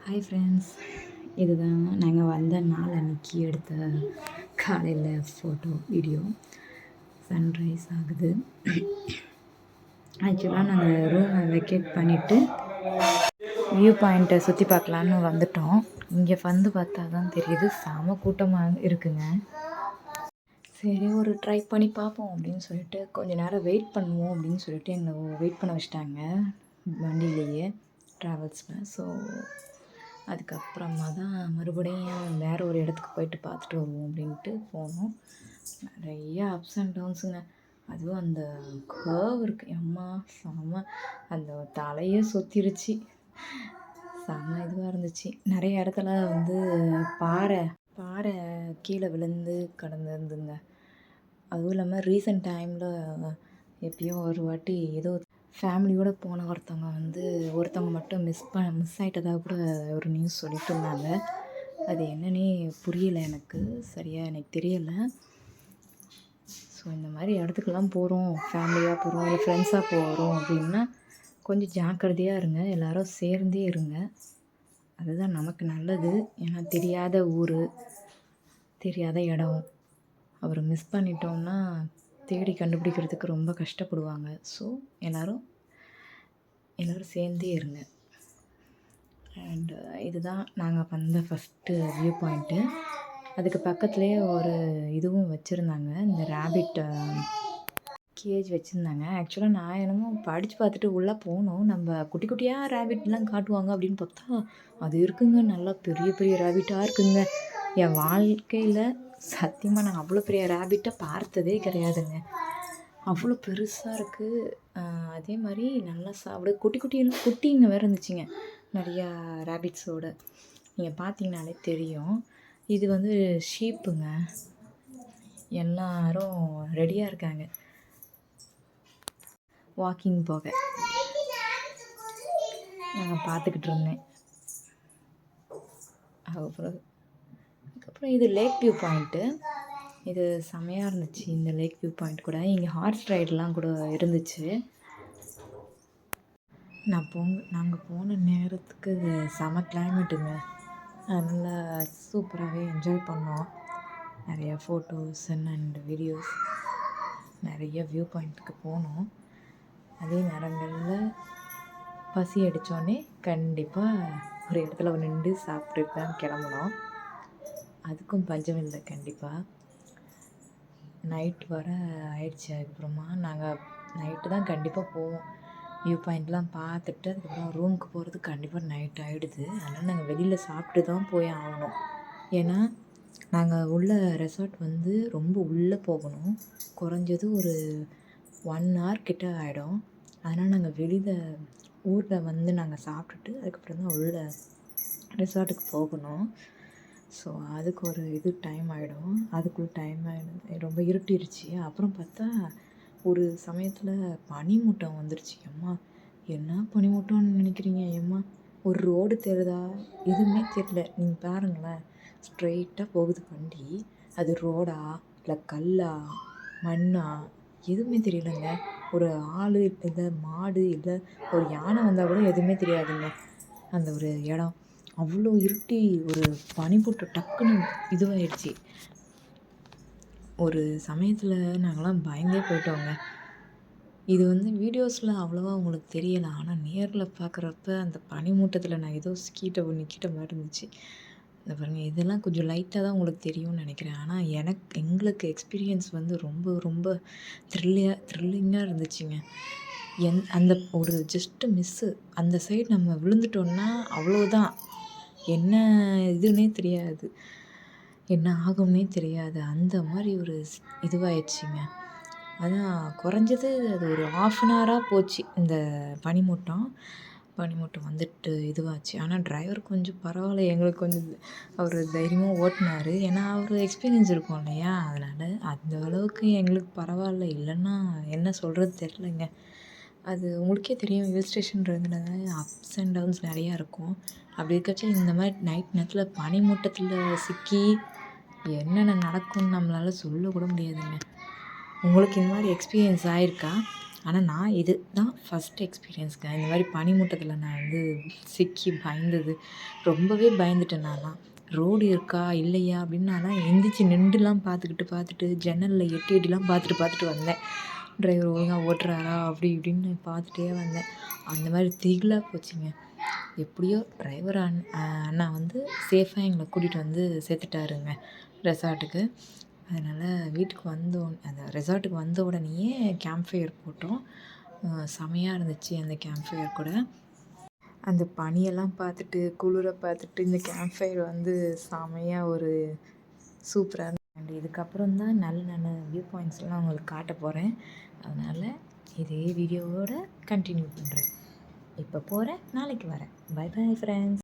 Hi friends, இதுதான் நாங்கள் வந்த நாள் அன்றைக்கி எடுத்த காலையில் ஃபோட்டோ வீடியோ. சன்ரைஸ் ஆகுது. ஆக்சுவலாக நாங்கள் ரூமை வெக்கேட் பண்ணிவிட்டு வியூ பாயிண்ட்டை சுற்றி பார்க்கலான்னு வந்துட்டோம். இங்கே வந்து பார்த்தா தான் தெரியுது, செம கூட்டமாக இருக்குங்க. சரி, ஒரு ட்ரை பண்ணி பார்ப்போம் அப்படின்னு சொல்லிட்டு கொஞ்சம் நேரம் வெயிட் பண்ணுவோம் அப்படின்னு சொல்லிட்டு எங்களை வெயிட் பண்ண வச்சிட்டாங்க வண்டியிலேயே, ட்ராவல்ஸில். ஸோ அதுக்கப்புறமா தான் மறுபடியும் வேறு ஒரு இடத்துக்கு போயிட்டு பார்த்துட்டு வருவோம் அப்படின்ட்டு போனோம். நிறைய அப்ஸ் அண்ட் டவுன்ஸுங்க. அதுவும் அந்த கர்வ் இருக்குது, அம்மா செம்ம, அந்த தலையே சுற்றிருச்சு. செம்ம இதுவாக இருந்துச்சு. நிறைய இடத்துல வந்து பாறை கீழே விழுந்து கிடந்துருந்துங்க. அதுவும் இல்லாமல் ரீசெண்ட் டைமில் எப்பயும் ஒரு வாட்டி ஏதோ ஃபேமிலியோடு போன ஒருத்தவங்க மட்டும் மிஸ் ஆகிட்டதாக கூட ஒரு நியூஸ் சொல்லிட்டு இருந்தாங்க. அது என்னன்னே புரியலை, எனக்கு சரியாக எனக்கு தெரியலை. ஸோ இந்த மாதிரி இடத்துக்கெல்லாம் போகிறோம், ஃபேமிலியாக போகிறோம் இல்லை ஃப்ரெண்ட்ஸாக போகிறோம் அப்படின்னா கொஞ்சம் ஜாக்கிரதையாக இருங்க, எல்லோரும் சேர்ந்தே இருங்க. அதுதான் நமக்கு நல்லது. ஏன்னா தெரியாத ஊர், தெரியாத இடம், அவரை மிஸ் பண்ணிட்டோம்னா தேடி கண்டுபிடிக்கிறதுக்கு ரொம்ப கஷ்டப்படுவாங்க. ஸோ எல்லோரும் சேர்ந்தே இருங்க. அண்டு இதுதான் நாங்கள் வந்த ஃபஸ்ட்டு வியூ பாயிண்ட்டு. அதுக்கு பக்கத்துலேயே ஒரு இதுவும் வச்சுருந்தாங்க, இந்த ரேபிட் கேஜ் வச்சுருந்தாங்க. ஆக்சுவலாக நான் என்னமோ படித்து பார்த்துட்டு உள்ளே போனோம், நம்ம குட்டி குட்டியாக ரேபிட்லாம் காட்டுவாங்க அப்படின்னு பார்த்தா அது இருக்குங்க, நல்லா பெரிய பெரிய ரேபிட்டாக இருக்குங்க. என் வாழ்க்கையில் சத்தியமாக நான் அவ்வளோ பெரிய ரேபிட்டை பார்த்ததே கிடையாதுங்க. அவ்வளோ பெருசாக இருக்குது. அதே மாதிரி நல்லா சாப்பிட குட்டிங்க வேறு இருந்துச்சுங்க, நிறையா ரேபிட்ஸோட. நீங்கள் பார்த்தீங்கனாலே தெரியும். இது வந்து ஷீப்புங்க. எல்லாரும் ரெடியாக இருக்காங்க வாக்கிங் போக. நான் பார்த்துக்கிட்டு இருந்தேன். அதுக்கப்புறம் இது லேக் வியூ பாயிண்ட்டு. இது செமையாக இருந்துச்சு இந்த லேக் வியூ பாயிண்ட் கூட. இங்கே ஹார்ஸ் ரைடெலாம் கூட இருந்துச்சு. நாங்கள் போன நேரத்துக்கு செம கிளைமேட்டுங்க. அதனால் சூப்பராகவே என்ஜாய் பண்ணோம். நிறையா ஃபோட்டோஸ் அண்ட் வீடியோஸ், நிறைய வியூ பாயிண்ட்டுக்கு போனோம். அதே நேரங்களில் பசி அடித்தோடனே கண்டிப்பாக ஒரு இடத்துல நின்று சாப்பிட்டுட்டு தான் கிளம்புனோம். அதுக்கும் பஞ்சம் இல்லை கண்டிப்பாக. நைட் வர ஆயிடுச்சு. அதுக்கப்புறமா நாங்கள் நைட்டு தான் கண்டிப்பாக போவோம். வியூ பாயிண்ட்லாம் பார்த்துட்டு அதுக்கப்புறம் ரூமுக்கு போகிறதுக்கு கண்டிப்பாக நைட் ஆகிடுது. அதனால் நாங்கள் வெளியில் சாப்பிட்டு தான் போய் ஆகணும். ஏன்னா நாங்கள் உள்ள ரெசார்ட் வந்து ரொம்ப உள்ளே போகணும், குறைஞ்சது ஒரு 1 hour கிட்ட ஆகிடும். அதனால் நாங்கள் வெளியில் ஊரில் வந்து நாங்கள் சாப்பிட்டுட்டு அதுக்கப்புறம் தான் உள்ள ரெசார்ட்டுக்கு போகணும். ஸோ அதுக்கு ஒரு டைம் ஆகிடும். அதுக்குள்ளே டைம் ஆகிடும், ரொம்ப இருட்டிருச்சு. அப்புறம் பார்த்தா ஒரு சமயத்தில் பனிமூட்டம் வந்துருச்சு. அம்மா என்ன பனிமூட்டம்னு நினைக்கிறீங்க? ஏம்மா ஒரு ரோடு தெரியுதா? எதுவுமே தெரியல. நீங்கள் பாருங்களேன், ஸ்ட்ரெயிட்டாக போகுது வண்டி. அது ரோடா இல்லை கல்லா மண்ணா எதுவுமே தெரியலைங்க. ஒரு ஆள் இல்லை, மாடு இல்லை, ஒரு யானை வந்தால் கூட எதுவுமே தெரியாதுங்க. அந்த ஒரு இடம் அவ்வளோ இருட்டி, ஒரு பனி போட்டு டக்குன்னு இதுவாகிடுச்சு. ஒரு சமயத்தில் நாங்கள்லாம் பயந்தே போயிட்டோங்க. இது வந்து வீடியோஸில் அவ்வளோவா உங்களுக்கு தெரியலை, ஆனால் நேரில் பார்க்குறப்ப அந்த பனிமூட்டத்தில் நான் ஏதோ நிற்கிட்ட மாதிரி இருந்துச்சு. இந்த பாருங்கள், இதெல்லாம் கொஞ்சம் லைட்டாக தான் உங்களுக்கு தெரியும்னு நினைக்கிறேன். ஆனால் எங்களுக்கு எக்ஸ்பீரியன்ஸ் வந்து ரொம்ப ரொம்ப த்ரில்லிங்காக இருந்துச்சுங்க. அந்த ஒரு ஜஸ்ட்டு மிஸ்ஸு, அந்த சைடு நம்ம விழுந்துட்டோம்னா அவ்வளோதான், என்ன இதுன்னே தெரியாது, என்ன ஆகும்னே தெரியாது. அந்த மாதிரி ஒரு இதுவாகிடுச்சிங்க. அதான் குறைஞ்சது அது ஒரு 1/2 hour போச்சு இந்த பனிமூட்டம் வந்துட்டு இதுவாச்சு. ஆனால் டிரைவர் கொஞ்சம் பரவாயில்ல, எங்களுக்கு கொஞ்சம் அவர் தைரியமாக ஓட்டினார். ஏன்னா அவர் எக்ஸ்பீரியன்ஸ் இருக்கும் இல்லையா, அதனால் அந்த அளவுக்கு எங்களுக்கு பரவாயில்ல. இல்லைன்னா என்ன சொல்கிறது தெரிலங்க. அது உங்களுக்கே தெரியும், ஹில் ஸ்டேஷன்றதுனால அப்ஸ் அண்ட் டவுன்ஸ் நிறையா இருக்கும். அப்படி இருக்கச்சு இந்த மாதிரி நைட் நேரத்தில் பனிமூட்டத்தில் சிக்கி என்னென்ன நடக்கும்னு நம்மளால் சொல்லக்கூட முடியாதுங்க. உங்களுக்கு இந்த மாதிரி எக்ஸ்பீரியன்ஸ் ஆகிருக்கா? ஆனால் நான் இது தான் ஃபஸ்ட் எக்ஸ்பீரியன்ஸ்ங்க. இந்த மாதிரி பனிமூட்டத்தில் நான் வந்து சிக்கி பயந்தது. ரொம்பவே பயந்துட்டேன் நான்லாம். ரோடு இருக்கா இல்லையா அப்படின்னு நான்லாம் எந்திரிச்சு நின்றுலாம் பார்த்துட்டு ஜன்னலில் எட்டி எட்டிலாம் பார்த்துட்டு வந்தேன். டிரைவர் ஒழுங்கா ஓட்டுறாரா அப்படி இப்படின்னு பார்த்துட்டே வந்தேன். அந்த மாதிரி திகிலா போச்சுங்க. எப்படியோ டிரைவர் அண்ணா வந்து சேஃபாக எங்களை கூட்டிகிட்டு வந்து சேர்த்துட்டாருங்க ரெசார்ட்டுக்கு. அதனால் வீட்டுக்கு அந்த ரெசார்ட்டுக்கு வந்த உடனேயே கேம்ப் ஃபயர் போட்டோம். செமையாக இருந்துச்சு அந்த கேம்ப் ஃபயர் கூட. அந்த பனியெல்லாம் பார்த்துட்டு, குளிர பார்த்துட்டு இந்த கேம்ப் ஃபயர் வந்து செமையாக ஒரு சூப்பராக அண்ட் இதுக்கப்புறம் தான் நல்ல நல்ல வியூ பாயிண்ட்ஸ்லாம் உங்களுக்கு காட்ட போகிறேன். அதனால் இதே வீடியோவோட கண்டினியூ பண்ணுறேன். இப்போ போகிறேன், நாளைக்கு வரேன். Bye bye friends.